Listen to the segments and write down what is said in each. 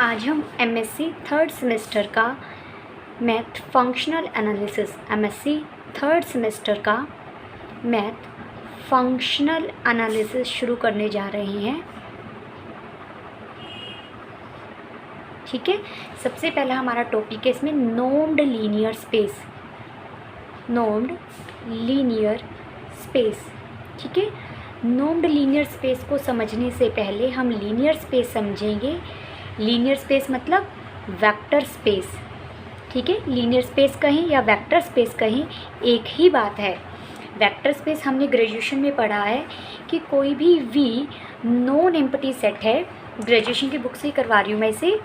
आज हम MSc third semester का math functional analysis third semester का मैथ फंक्शनल एनालिसिस शुरू करने जा रहे हैं। ठीक है, सबसे पहला हमारा टॉपिक है इसमें नॉर्म्ड लीनियर स्पेस। ठीक है, नॉर्म्ड लीनियर स्पेस को समझने से पहले हम लीनियर स्पेस समझेंगे। लीनियर स्पेस मतलब वेक्टर स्पेस। ठीक है, लीनियर स्पेस कहें या वेक्टर स्पेस कहें एक ही बात है। वेक्टर स्पेस हमने ग्रेजुएशन में पढ़ा है कि कोई भी वी नॉन एम्प्टी सेट है। ग्रेजुएशन की बुक से करवा रही हूँ मैं इसे।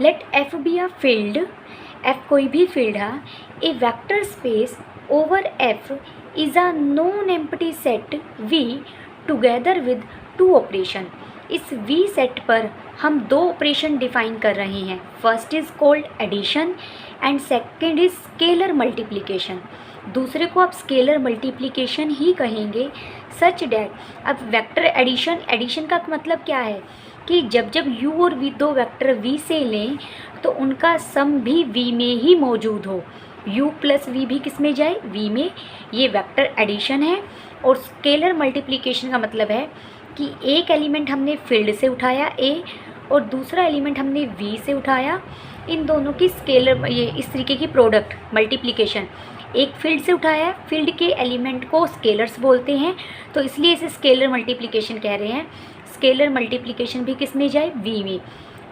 Let F be a field, F कोई भी फील्ड है। A vector space over F is a non empty set V together with two operation. इस वी सेट पर हम दो ऑपरेशन डिफाइन कर रहे हैं। First is called addition and second is scalar multiplication. दूसरे को आप स्केलर मल्टीप्लिकेशन ही कहेंगे। सच डैट अब वेक्टर एडिशन का मतलब क्या है कि जब जब u और v दो वेक्टर v से लें तो उनका सम भी v में ही मौजूद हो। u प्लस v भी किस में जाए, v में। ये वेक्टर एडिशन है। और स्केलर मल्टीप्लिकेशन का मतलब है कि एक एलिमेंट हमने फील्ड से उठाया a और दूसरा एलिमेंट हमने v से उठाया। इन दोनों की स्केलर ये इस तरीके की प्रोडक्ट मल्टीप्लिकेशन। एक फील्ड से उठाया है, फील्ड के एलिमेंट को स्केलर्स बोलते हैं, तो इसलिए इसे स्केलर मल्टीप्लिकेशन कह रहे हैं। स्केलर मल्टीप्लिकेशन भी किस में जाए, v में।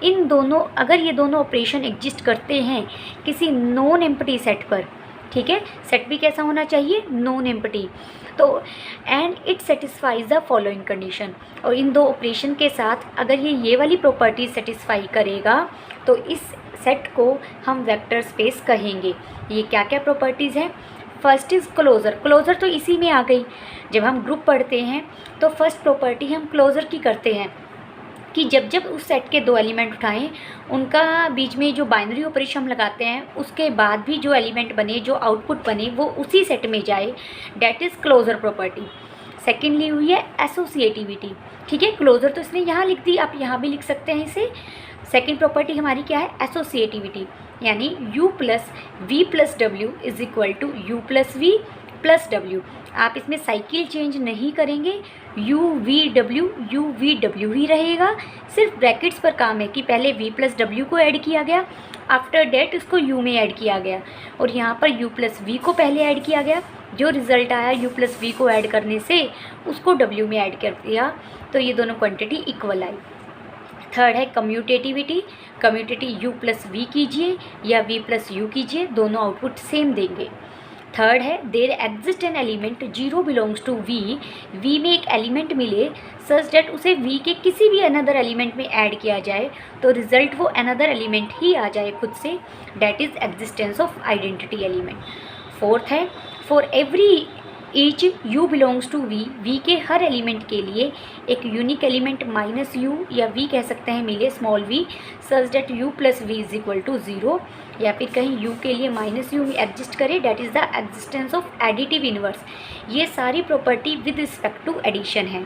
इन दोनों अगर ये दोनों ऑपरेशन एग्जिस्ट करते हैं किसी नॉन एम्प्टी सेट पर, ठीक है, सेट भी कैसा होना चाहिए, नॉन एम्प्टी, तो and it satisfies the following condition. और इन दो ऑपरेशन के साथ अगर ये वाली प्रॉपर्टी सेटिस्फाई करेगा तो इस सेट को हम वेक्टर स्पेस कहेंगे। ये क्या क्या प्रॉपर्टीज़ हैं। फर्स्ट इज़ क्लोज़र तो इसी में आ गई। जब हम ग्रुप पढ़ते हैं तो फर्स्ट प्रॉपर्टी हम क्लोज़र की करते हैं कि जब जब उस सेट के दो एलिमेंट उठाएं उनका बीच में जो बाइनरी ऑपरेशन हम लगाते हैं उसके बाद भी जो एलिमेंट बने, जो आउटपुट बने, वो उसी सेट में जाए। That is closure property. Secondly हुई है एसोसिएटिविटी। ठीक है, क्लोज़र तो इसने यहाँ लिख दी, आप यहाँ भी लिख सकते हैं इसे। सेकेंड प्रॉपर्टी हमारी क्या है, एसोसिएटिविटी, यानी u plus we plus W is equal to you plus we plus W. आप इसमें साइकिल चेंज नहीं करेंगे, u v w ही रहेगा। सिर्फ ब्रैकेट्स पर काम है कि पहले v प्लस डब्ल्यू को ऐड किया गया, आफ्टर डेट इसको u में ऐड किया गया, और यहाँ पर u प्लस वी को पहले ऐड किया गया। जो रिज़ल्ट आया u प्लस वी को ऐड करने से उसको w में ऐड कर दिया, तो ये दोनों क्वांटिटी इक्वल आई। थर्ड है कम्यूटेटिविटी u प्लस वी कीजिए या v प्लस यू कीजिए, दोनों आउटपुट सेम देंगे। थर्ड है there exist an element 0 belongs to v में एक एलिमेंट मिले सच डेट उसे v के किसी भी अनदर एलिमेंट में ऐड किया जाए तो रिजल्ट वो अनदर एलिमेंट ही आ जाए खुद से। That is existence of identity element. Fourth है for every each u belongs to v के हर एलिमेंट के लिए एक यूनिक एलिमेंट माइनस u या v कह सकते हैं मिले small v such that u plus v is equal to 0, या फिर कहीं u के लिए माइनस u एग्जिस्ट करे। That is the existence of additive inverse. ये सारी property with respect to addition है।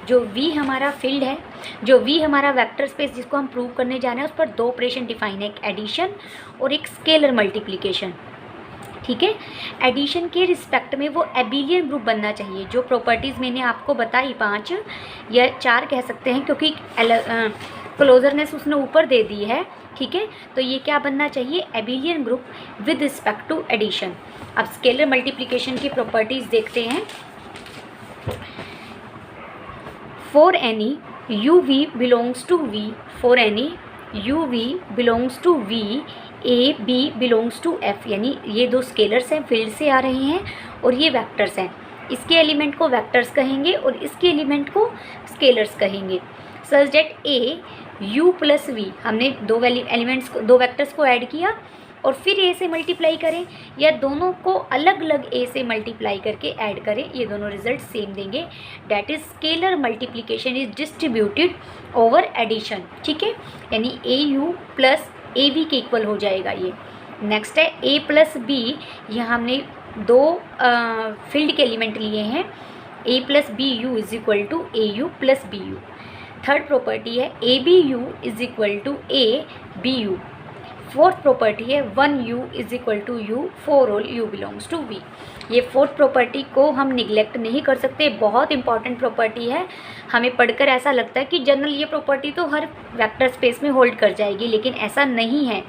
जो v हमारा फील्ड है, जो v हमारा वेक्टर स्पेस जिसको हम प्रूव करने जा रहे हैं, उस पर दो ऑपरेशन डिफाइन है, एक एडिशन और एक स्केलर मल्टीप्लिकेशन। ठीक है, एडिशन के रिस्पेक्ट में वो एबिलियन ग्रुप बनना चाहिए। जो प्रॉपर्टीज़ मैंने आपको बताई 5 या 4 कह सकते हैं क्योंकि क्लोजरनेस उसने ऊपर दे दी है। ठीक है, तो ये क्या बनना चाहिए, abelian group with respect to addition. अब स्केलर मल्टीप्लिकेशन की प्रॉपर्टीज़ देखते हैं। For any u v belongs to V, for any u v belongs to V a b belongs to F, यानी ये दो स्केलर्स हैं, फील्ड से आ रहे हैं और ये वेक्टर्स हैं। इसके एलिमेंट को वेक्टर्स कहेंगे और इसके एलिमेंट को स्केलर्स कहेंगे। Such that a u plus v, हमने दो एलिमेंट्स को, दो वेक्टर्स को ऐड किया और फिर ए से मल्टीप्लाई करें या दोनों को अलग अलग ए से मल्टीप्लाई करके ऐड करें, ये दोनों रिजल्ट सेम देंगे। That is scalar multiplication is distributed over addition. ठीक है, यानी a u plus a b के इक्वल हो जाएगा ये। नेक्स्ट है ए प्लस बी, यहाँ हमने दो फील्ड के एलिमेंट लिए हैं, a plus b u is equal to a u plus b u. Third property है a b u is equal to a b u. Fourth property है 1u is equal to u for all u belongs to v। ये fourth property को हम neglect नहीं कर सकते, बहुत important property है। हमें पढ़कर ऐसा लगता है कि जनरल ये प्रॉपर्टी तो हर वेक्टर स्पेस में होल्ड कर जाएगी, लेकिन ऐसा नहीं है।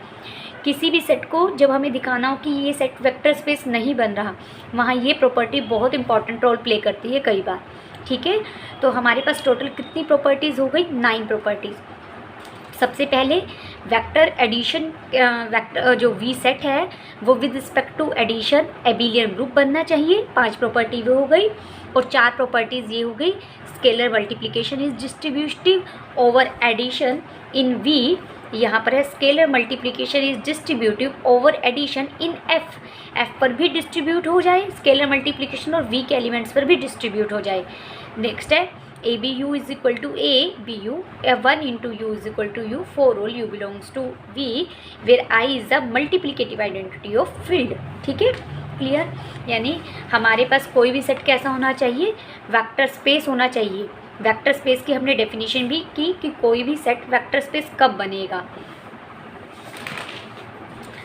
किसी भी सेट को जब हमें दिखाना हो कि ये सेट वेक्टर स्पेस नहीं बन रहा, वहाँ ये प्रॉपर्टी बहुत इंपॉर्टेंट रोल प्ले करती है कई बार। ठीक है, तो हमारे पास टोटल कितनी प्रॉपर्टीज़ हो गई? 9 प्रॉपर्टीज़। सबसे पहले वेक्टर एडिशन, वेक्टर जो वी सेट है वो with respect to addition abelian group बनना चाहिए। 5 प्रॉपर्टी वो हो गई। और 4 प्रॉपर्टीज़ ये हो गई, scalar multiplication is distributive over addition in V. यहाँ पर है scalar multiplication is distributive over addition in F. F पर भी डिस्ट्रीब्यूट हो जाए स्केलर मल्टीप्लिकेशन, और वी के एलिमेंट्स पर भी डिस्ट्रीब्यूट हो जाए। नेक्स्ट है a b u is equal to a b u, 1 into u is equal to u for all u belongs to V, where I is the multiplicative identity of field. ठीक है, clear. यानी हमारे पास कोई भी set कैसा होना चाहिए? Vector space होना चाहिए। वेक्टर स्पेस की हमने डेफिनेशन भी की कि कोई भी सेट वेक्टर स्पेस कब बनेगा।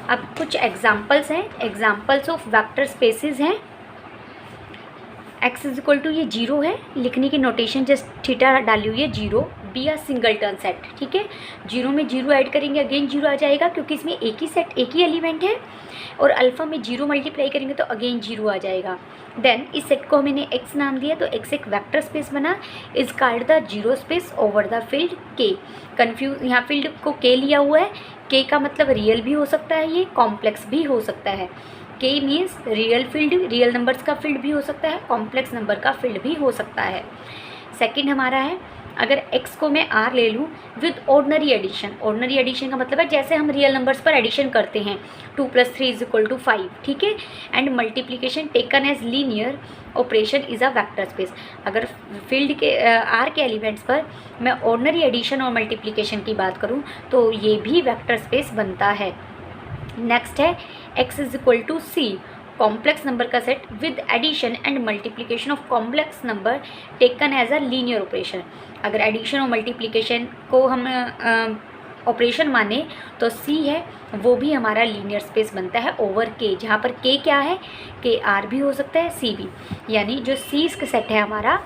अब कुछ एग्जाम्पल्स हैं, एग्जाम्पल्स ऑफ वेक्टर स्पेसेस हैं। x इज इक्वल टू ये 0 है, लिखने की नोटेशन जस्ट थीटा डाली हुई है 0। बी आ सिंगल टर्न सेट। ठीक है, 0 में 0 ऐड करेंगे अगेन 0 आ जाएगा, क्योंकि इसमें एक ही सेट एक ही एलिमेंट है। और अल्फ़ा में 0 मल्टीप्लाई करेंगे तो अगेन 0 आ जाएगा। देन इस सेट को मैंने x नाम दिया, तो x एक वेक्टर स्पेस बना। Is called the zero space over the field k। Confuse, यहाँ फील्ड को k लिया हुआ है। k का मतलब रियल भी हो सकता है, ये कॉम्प्लेक्स भी हो सकता है। k means real field, real numbers का फील्ड भी हो सकता है, कॉम्प्लेक्स नंबर का फील्ड भी हो सकता है। सेकंड हमारा है, अगर x को मैं r ले लूँ with ordinary addition. Ordinary addition का मतलब है जैसे हम रियल नंबर्स पर एडिशन करते हैं, 2 + 3 इज इक्वल टू 5। ठीक है, and multiplication taken as linear operation is a vector space. अगर फील्ड के r के एलिमेंट्स पर मैं ऑर्डनरी एडिशन और मल्टीप्लिकेशन की बात करूँ तो ये भी वेक्टर स्पेस बनता है। नेक्स्ट है x is equal to c, complex number का set with addition and multiplication of complex number taken as a linear operation. अगर एडिशन और मल्टीप्लिकेशन को हम ऑपरेशन माने तो c है वो भी हमारा लीनियर स्पेस बनता है ओवर k, जहाँ पर k क्या है? k r भी हो सकता है, c भी। यानी जो c का सेट है हमारा,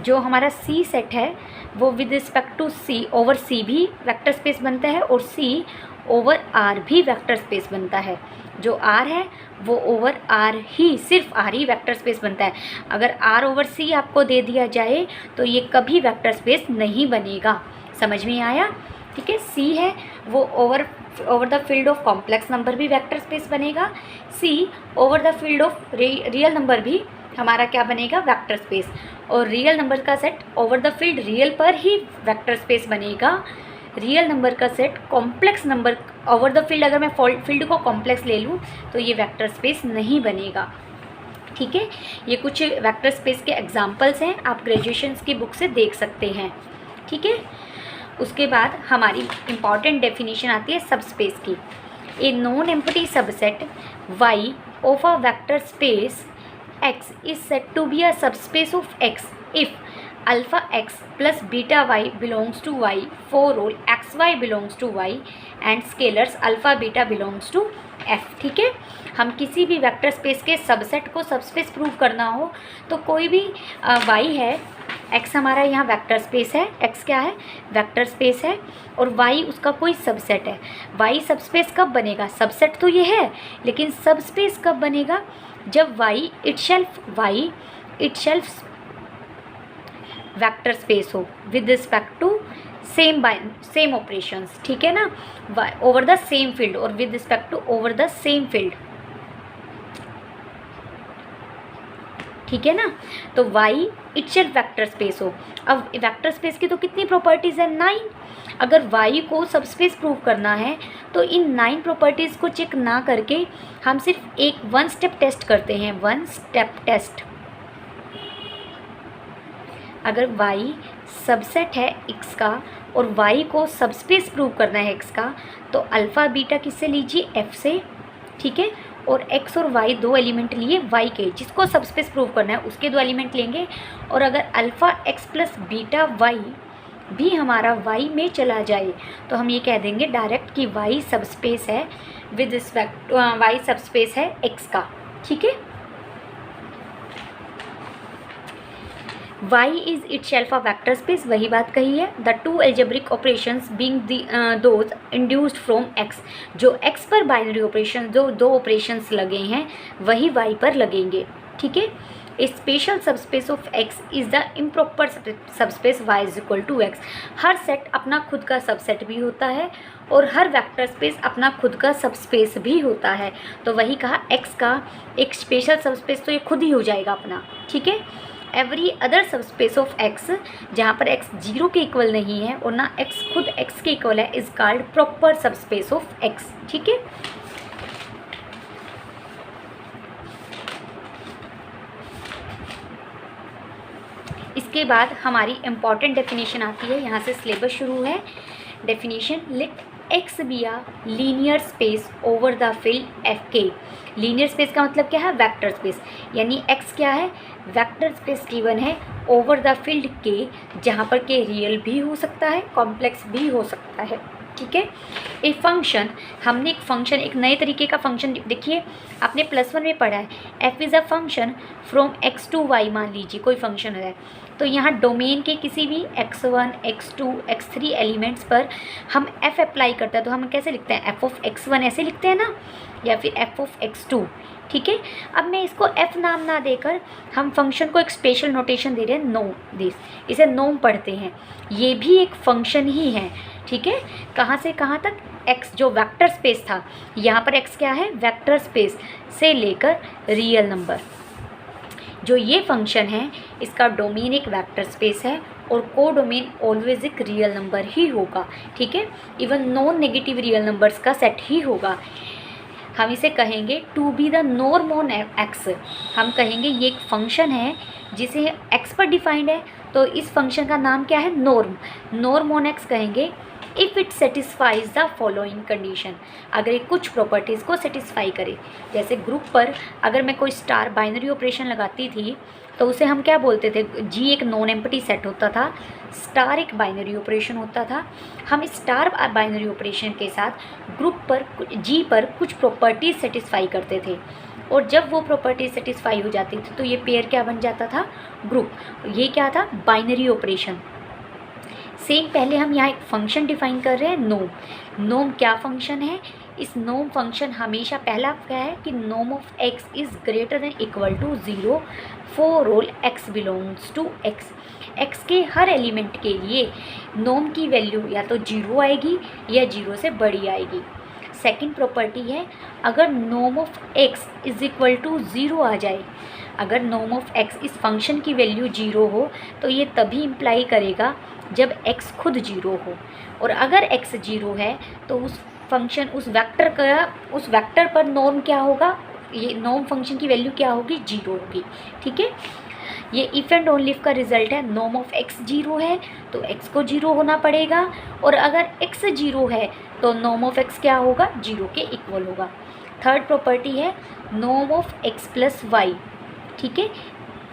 जो हमारा c सेट है वो with respect to c over c भी वेक्टर स्पेस बनता है, और c ओवर r भी वेक्टर स्पेस बनता है। जो r है वो ओवर r ही, सिर्फ r ही वेक्टर स्पेस बनता है। अगर r ओवर c आपको दे दिया जाए तो ये कभी वेक्टर स्पेस नहीं बनेगा। समझ में आया? ठीक है, c है वो over the field of complex number भी वेक्टर स्पेस बनेगा। c over the field of real number भी हमारा क्या बनेगा? Vector space. और रियल नंबर का set over the field real पर ही वेक्टर स्पेस बनेगा। रियल नंबर का set complex number over the field, अगर मैं फील्ड को कॉम्प्लेक्स ले लूँ तो ये वेक्टर स्पेस नहीं बनेगा। ठीक है, ये कुछ वेक्टर स्पेस के एग्जांपल्स हैं, आप ग्रेजुएशंस की बुक से देख सकते हैं। ठीक है, उसके बाद हमारी इम्पॉर्टेंट डेफिनेशन आती है सब स्पेस की। A non empty subset y of a vector space x is said to be a subspace of x if alpha x plus beta y belongs to y for all xy belongs to y and scalars alpha beta belongs to f। ठीक है, हम किसी भी vector space के subset को subspace prove करना हो तो कोई भी y है, x हमारा यहाँ वेक्टर स्पेस है, x क्या है? वेक्टर स्पेस है, और y उसका कोई सबसेट है। y सबस्पेस कब बनेगा? सबसेट तो ये है, लेकिन सबस्पेस कब बनेगा? जब y इटसेल्फ वेक्टर स्पेस हो with respect to same operations. ठीक है ना, ओवर द सेम फील्ड और with respect to over the same field. ठीक है ना, तो y इटसेल्फ वेक्टर स्पेस हो। अब वेक्टर स्पेस की तो कितनी प्रॉपर्टीज़ है? 9। अगर y को सबस्पेस प्रूव करना है तो इन 9 प्रॉपर्टीज़ को चेक ना करके हम सिर्फ एक 1 स्टेप टेस्ट करते हैं, 1 स्टेप टेस्ट। अगर y सबसेट है x का और y को सबस्पेस प्रूव करना है x का, तो अल्फ़ा बीटा किससे लीजिए? f से। ठीक है, और x और y दो एलिमेंट लिए y के, जिसको सबस्पेस प्रूव करना है उसके दो एलिमेंट लेंगे। और अगर alpha x plus beta y भी हमारा y में चला जाए तो हम ये कह देंगे डायरेक्ट कि y सबस्पेस है विद रिस्पेक्ट y सबस्पेस है x का। ठीक है, y is itself a vector space, वही बात कही है। The two algebraic operations being those induced from x, जो x पर बाइनरी ऑपरेशन जो दो ऑपरेशंस लगे हैं वही y पर लगेंगे। ठीक है, a special subspace of x is the improper subspace y is equal to x। हर सेट अपना खुद का सबसेट भी होता है और हर वेक्टर स्पेस अपना खुद का सबस्पेस भी होता है। तो वही कहा x का एक स्पेशल सबस्पेस तो ये खुद ही हो जाएगा अपना। ठीक है, every other subspace of x जहाँ पर x 0 के इक्वल नहीं है और ना x खुद x के इक्वल है is called proper subspace of x। ठीक है, इसके बाद हमारी इम्पॉर्टेंट डेफिनेशन आती है, यहाँ से सिलेबस शुरू है। Definition, let x be a linear space over the field F के। लीनियर स्पेस का मतलब क्या है, वेक्टर स्पेस, यानी एक्स क्या है, वेक्टर स्पेस गिवन है ओवर द फील्ड के, जहाँ पर के रियल भी हो सकता है कॉम्प्लेक्स भी हो सकता है। ठीक है, ए फंक्शन, हमने एक फंक्शन, एक नए तरीके का फंक्शन देखिए, आपने +1 में पढ़ा है, f is a function from x to y। मान लीजिए कोई फंक्शन है तो यहाँ डोमेन के किसी भी x1, x2, x3 एलिमेंट्स पर हम f अप्लाई करते हैं तो हम कैसे लिखते हैं, f ऑफ x1 ऐसे लिखते हैं ना, या फिर f ऑफ x2। ठीक है, अब मैं इसको f नाम ना देकर हम फंक्शन को एक स्पेशल नोटेशन दे रहे हैं, नो दिस, इसे नोम पढ़ते हैं, ये भी एक फंक्शन ही है। ठीक है, कहाँ से कहाँ तक, x जो वेक्टर स्पेस था, यहाँ पर x क्या है, वेक्टर स्पेस से लेकर रियल नंबर। जो ये फंक्शन है इसका डोमेन एक वेक्टर स्पेस है और को डोमेन ऑलवेज एक रियल नंबर ही होगा। ठीक है, even non negative real numbers का सेट ही होगा। हम इसे कहेंगे to be the norm on X. हम कहेंगे ये एक फंक्शन है जिसे एक्स पर डिफाइंड है, तो इस फंक्शन का नाम क्या है, नॉर्म। नॉर्म ऑन एक्स कहेंगे if it satisfies the following condition, अगर ये कुछ प्रॉपर्टीज़ को सेटिस्फाई करे। जैसे ग्रुप पर अगर मैं कोई स्टार बाइनरी ऑपरेशन लगाती थी तो उसे हम क्या बोलते थे, जी एक नॉन एम्प्टी सेट होता था, स्टार एक बाइनरी ऑपरेशन होता था। हम स्टार बाइनरी ऑपरेशन के साथ ग्रुप पर जी पर कुछ प्रॉपर्टीज सेटिस्फाई करते थे और जब वो प्रॉपर्टीज सेटिस्फाई हो जाती थी तो ये पेयर क्या बन जाता था, ग्रुप। ये क्या था, बाइनरी ऑपरेशन। सेम पहले हम यहाँ एक फंक्शन डिफाइन कर रहे हैं, नोम। नोम क्या फंक्शन है, इस नोम फंक्शन हमेशा पहला क्या है कि नोम of x is greater than equal to 0 for all x belongs to x। x के हर एलिमेंट के लिए नोम की वैल्यू या तो 0 आएगी या 0 से बड़ी आएगी। सेकंड प्रॉपर्टी है, अगर नोम of x is equal to 0 आ जाए, अगर नोम ऑफ x इस फंक्शन की वैल्यू 0 हो तो ये तभी इम्प्लाई करेगा जब x खुद 0 हो, और अगर x 0 है तो उस फंक्शन उस वेक्टर पर नॉर्म क्या होगा, ये नॉर्म फंक्शन की वैल्यू क्या होगी, 0 होगी। ठीक है, ये इफ़ एंड ओनली इफ का रिजल्ट है। नॉर्म ऑफ x 0 है तो x को 0 होना पड़ेगा, और अगर x 0 है तो नॉर्म ऑफ x क्या होगा, 0 के इक्वल होगा। थर्ड प्रॉपर्टी है norm of x plus y, ठीक है,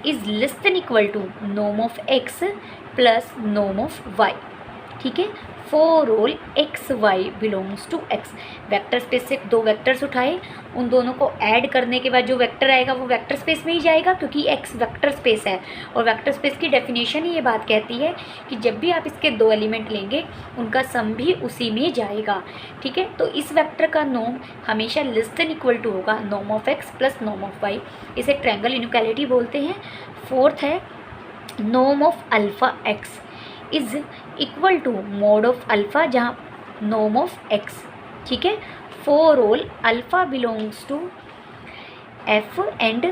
is less than equal to norm of x plus norm of y। ठीक है, for all x y belongs to X. Vector space से दो वेक्टर्स उठाए, उन दोनों को ऐड करने के बाद जो वेक्टर आएगा वो वेक्टर स्पेस में ही जाएगा, क्योंकि एक्स वेक्टर स्पेस है। और वेक्टर स्पेस की डेफिनेशन ही ये बात कहती है कि जब भी आप इसके दो एलिमेंट लेंगे उनका सम भी उसी में जाएगा। ठीक है, तो इस वेक्टर का नॉर्म हमेशा लेस देन इक्वल टू होगा norm of x plus norm of y. इसे ट्रायंगल इनइक्वालिटी बोलते हैं। फोर्थ है norm of alpha x is equal to mod of alpha जहाँ नॉर्म ऑफ एक्स। ठीक है, for all alpha belongs to F and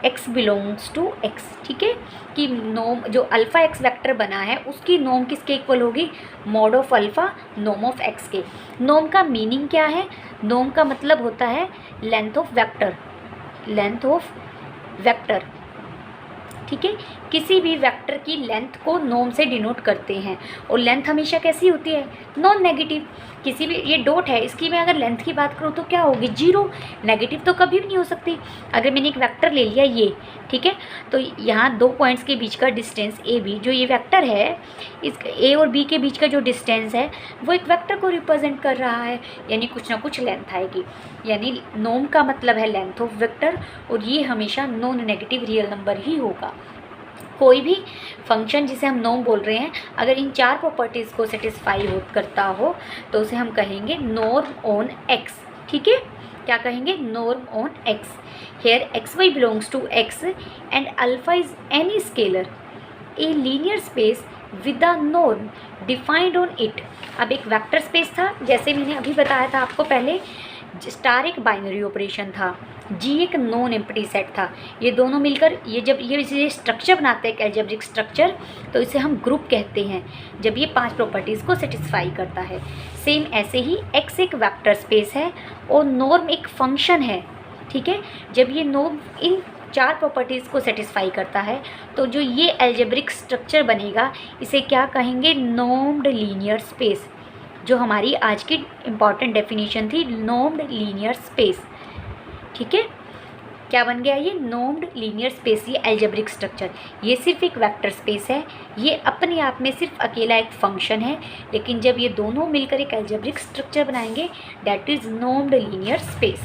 x belongs to X. ठीक है, कि नॉर्म जो अल्फ़ा एक्स वेक्टर बना है उसकी नॉर्म किसके इक्वल होगी, mod of alpha norm of x के। नॉर्म का मीनिंग क्या है, नॉर्म का मतलब होता है length of vector, length of vector. ठीक है, किसी भी वेक्टर की लेंथ को नॉर्म से डिनोट करते हैं, और लेंथ हमेशा कैसी होती है, नॉन नेगेटिव। किसी भी, ये डॉट है, इसकी मैं अगर लेंथ की बात करूँ तो क्या होगी, 0, नेगेटिव तो कभी भी नहीं हो सकती। अगर मैंने एक वेक्टर ले लिया ये, ठीक है, तो यहाँ 2 पॉइंट्स के बीच का डिस्टेंस ए बी, जो ये वेक्टर है, इस ए और बी के बीच का जो डिस्टेंस है वो एक वेक्टर को रिप्रेजेंट कर रहा है, यानी कुछ ना कुछ लेंथ आएगी। यानी नॉर्म का मतलब है लेंथ ऑफ वेक्टर, और ये हमेशा नॉन नेगेटिव रियल नंबर ही होगा। कोई भी फंक्शन जिसे हम नॉर्म बोल रहे हैं, अगर इन 4 प्रॉपर्टीज़ को सेटिस्फाई करता हो तो उसे हम कहेंगे नॉर्म ऑन एक्स। ठीक है, क्या कहेंगे, norm on X. Here x y belongs to X and alpha is any scalar a linear space with the norm defined on it. अब एक वेक्टर स्पेस था, जैसे मैंने अभी बताया था आपको पहले, स्टार एक बाइनरी ऑपरेशन था, जी एक नॉन एम्प्टी सेट था। ये दोनों मिलकर ये जब ये स्ट्रक्चर बनाते हैं, एक अलजेब्रिक स्ट्रक्चर, तो इसे हम ग्रुप कहते हैं, जब ये 5 प्रॉपर्टीज़ को सेटिस्फाई करता है। सेम ऐसे ही एक्स एक वेक्टर स्पेस है और नॉर्म एक फंक्शन है। ठीक है, जब ये नॉर्म इन 4 प्रॉपर्टीज़ को सेटिस्फाई करता है तो जो ये अलजेब्रिक स्ट्रक्चर बनेगा, इसे क्या कहेंगे, नॉर्म्ड लीनियर स्पेस। जो हमारी आज की इम्पॉर्टेंट डेफिनेशन थी, नॉर्म्ड लीनियर स्पेस। ठीक है, क्या बन गया ये, नॉर्म्ड लीनियर स्पेस। ये अलजेब्रिक स्ट्रक्चर, ये सिर्फ एक वेक्टर स्पेस है, ये अपने आप में सिर्फ अकेला एक फंक्शन है, लेकिन जब ये दोनों मिलकर एक अलजेब्रिक स्ट्रक्चर बनाएंगे, दैट इज़ नॉर्म्ड लीनियर स्पेस।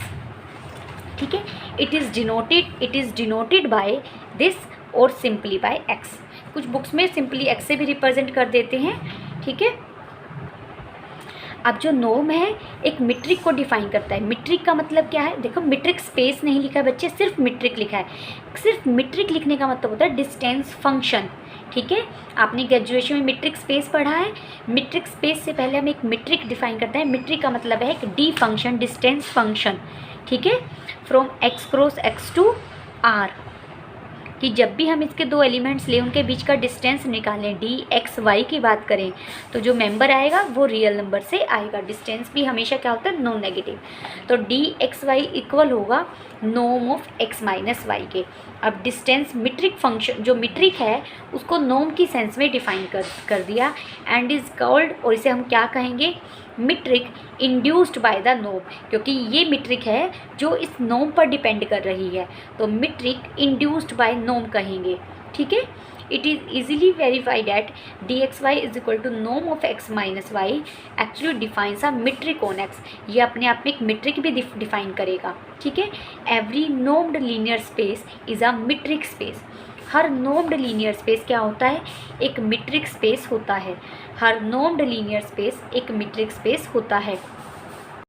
ठीक है, it is denoted by this और सिंपली बाय एक्स। कुछ बुक्स में सिंपली एक्स से भी रिप्रेजेंट कर देते हैं। ठीक है, अब जो नॉर्म है एक मीट्रिक को डिफाइन करता है। मीट्रिक का मतलब क्या है, देखो मीट्रिक स्पेस नहीं लिखा है बच्चे, सिर्फ मीट्रिक लिखा है। सिर्फ मीट्रिक लिखने का मतलब होता है डिस्टेंस फंक्शन। ठीक है, आपने ग्रेजुएशन में मीट्रिक स्पेस पढ़ा है। मीट्रिक स्पेस से पहले हम एक मीट्रिक डिफाइन करते हैं। मीट्रिक का मतलब है एक डी फंक्शन, डिस्टेंस फंक्शन। ठीक है, from X cross X to R, कि जब भी हम इसके 2 एलिमेंट्स लें उनके बीच का डिस्टेंस निकालें, डी एक्स वाई की बात करें, तो जो मेंबर आएगा वो रियल नंबर से आएगा। डिस्टेंस भी हमेशा क्या होता है, नॉन नेगेटिव। तो डी एक्स वाई इक्वल होगा norm of x minus y के। अब डिस्टेंस मीट्रिक फंक्शन, जो मीट्रिक है उसको नॉर्म की सेंस में डिफाइन कर दिया, एंड इज कॉल्ड, और इसे हम क्या कहेंगे, metric induced by the norm, क्योंकि ये मीट्रिक है जो इस नॉर्म पर डिपेंड कर रही है, तो मीट्रिक इंड्यूस्ड बाय नॉर्म कहेंगे। ठीक है, it is easily verify that d x y is equal to norm of x minus y actually defines a metric on X. ये अपने आप में एक मीट्रिक भी डिफाइन करेगा। ठीक है, every normed linear space is a metric space. हर नॉर्म्ड लीनियर स्पेस क्या होता है, एक मीट्रिक स्पेस होता है। हर नॉर्म्ड लीनियर स्पेस एक मीट्रिक स्पेस होता है।